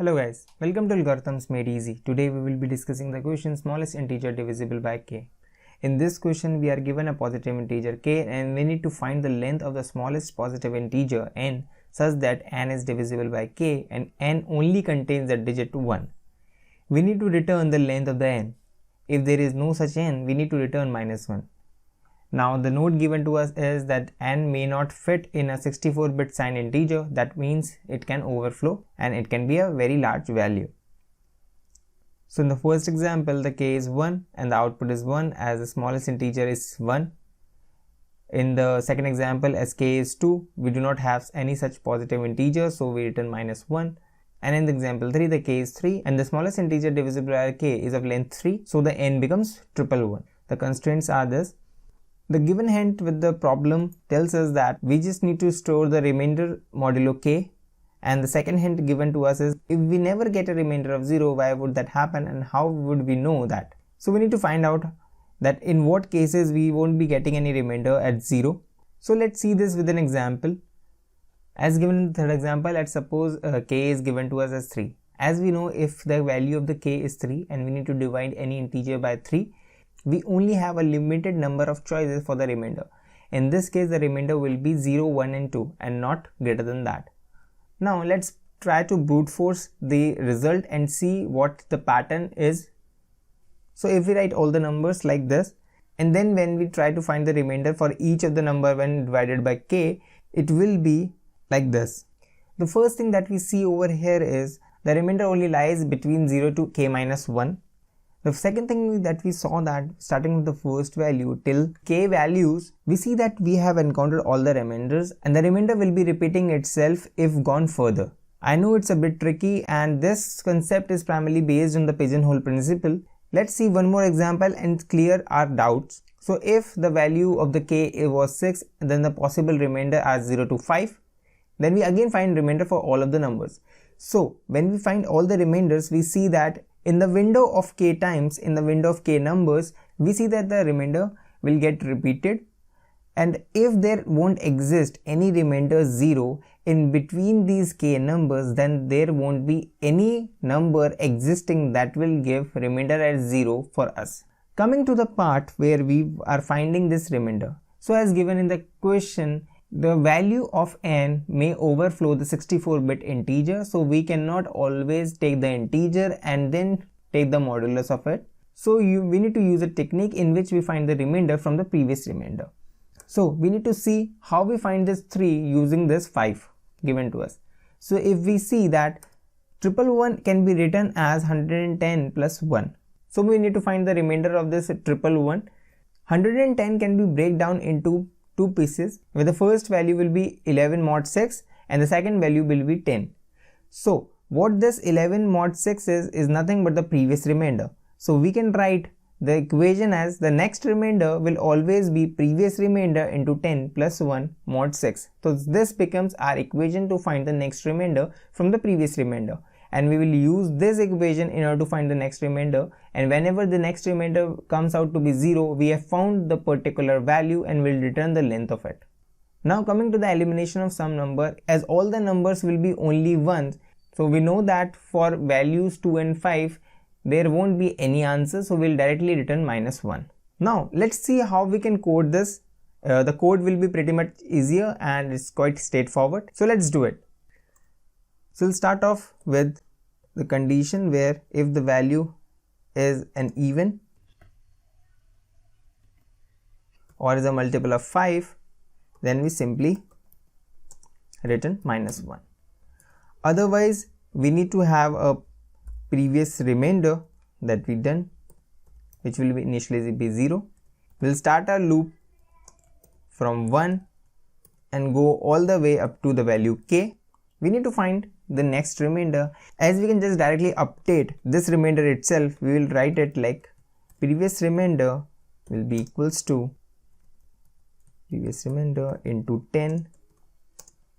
Hello guys, welcome to Algorithms Made Easy. Today we will be discussing the question smallest integer divisible by k. In this question we are given a positive integer k and we need to find the length of the smallest positive integer n such that n is divisible by k and n only contains the digit 1. We need to return the length of the n. If there is no such n, we need to return -1. Now the note given to us is that n may not fit in a 64-bit signed integer. That means it can overflow and it can be a very large value. So in the first example the k is 1 and the output is 1 as the smallest integer is 1. In the second example as k is 2, we do not have any such positive integer, so we return -1. And in the example 3 the k is 3 and the smallest integer divisible by k is of length 3, so the n becomes 111. The constraints are this. The given hint with the problem tells us that we just need to store the remainder modulo k, and the second hint given to us is if we never get a remainder of 0, why would that happen and how would we know that? So we need to find out that in what cases we won't be getting any remainder at 0. So let's see this with an example. As given in the third example, let's suppose k is given to us as 3. As we know, if the value of the k is 3 and we need to divide any integer by 3, we only have a limited number of choices for the remainder. In this case the remainder will be 0, 1 and 2 and not greater than that. Now let's try to brute force the result and see what the pattern is. So if we write all the numbers like this and then when we try to find the remainder for each of the number when divided by k, it will be like this. The first thing that we see over here is the remainder only lies between 0 to k minus 1. The second thing that we saw that starting with the first value till k values, we see that we have encountered all the remainders and the remainder will be repeating itself if gone further. I know it's a bit tricky and this concept is primarily based on the pigeonhole principle. Let's see one more example and clear our doubts. So if the value of the k was 6, then the possible remainder are 0 to 5. Then we again find remainder for all of the numbers. So when we find all the remainders, we see that in the window of k times, in the window of k numbers, we see that the remainder will get repeated, and if there won't exist any remainder 0 in between these k numbers, then there won't be any number existing that will give remainder as 0 for us. Coming to the part where we are finding this remainder. So as given in the question, the value of n may overflow the 64-bit integer, so we cannot always take the integer and then take the modulus of it. So we need to use a technique in which we find the remainder from the previous remainder. So we need to see how we find this 3 using this 5 given to us. So if we see that 111 can be written as 110 plus 1. So we need to find the remainder of this 111. 110 can be break down into two pieces, where the first value will be 11 mod 6 and the second value will be 10. So what this 11 mod 6 is nothing but the previous remainder. So we can write the equation as the next remainder will always be previous remainder into 10 plus 1 mod 6. So this becomes our equation to find the next remainder from the previous remainder, and we will use this equation in order to find the next remainder, and whenever the next remainder comes out to be 0, we have found the particular value and will return the length of it. Now coming to the elimination of some number, as all the numbers will be only ones, so we know that for values 2 and 5 there won't be any answer, so we'll directly return -1. Now let's see how we can code this. The code will be pretty much easier and it's quite straightforward, so let's do it. So we'll start off with the condition where if the value is an even or is a multiple of 5, then we simply return -1. Otherwise we need to have a previous remainder that we done, which will be initially be 0. We'll start our loop from 1 and go all the way up to the value k. We need to find the next remainder. As we can just directly update this remainder itself, we will write it like previous remainder will be equals to previous remainder into 10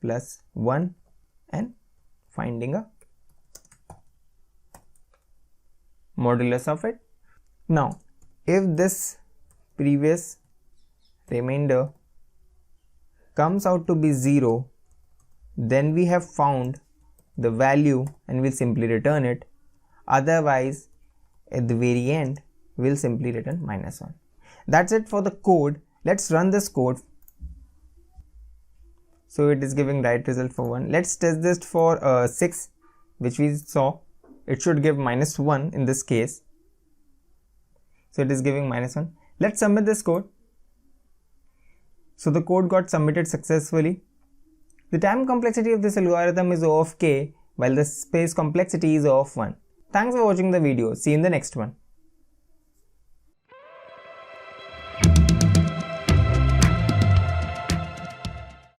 plus 1 and finding a modulus of it. Now if this previous remainder comes out to be 0, then we have found the value and we'll simply return it. Otherwise, at the very end, we'll simply return -1. That's it for the code. Let's run this code. So it is giving right result for 1. Let's test this for 6, which we saw. It should give -1 in this case. So it is giving -1. Let's submit this code. So the code got submitted successfully. The time complexity of this algorithm is O of k, while the space complexity is O of 1. Thanks for watching the video. See you in the next one.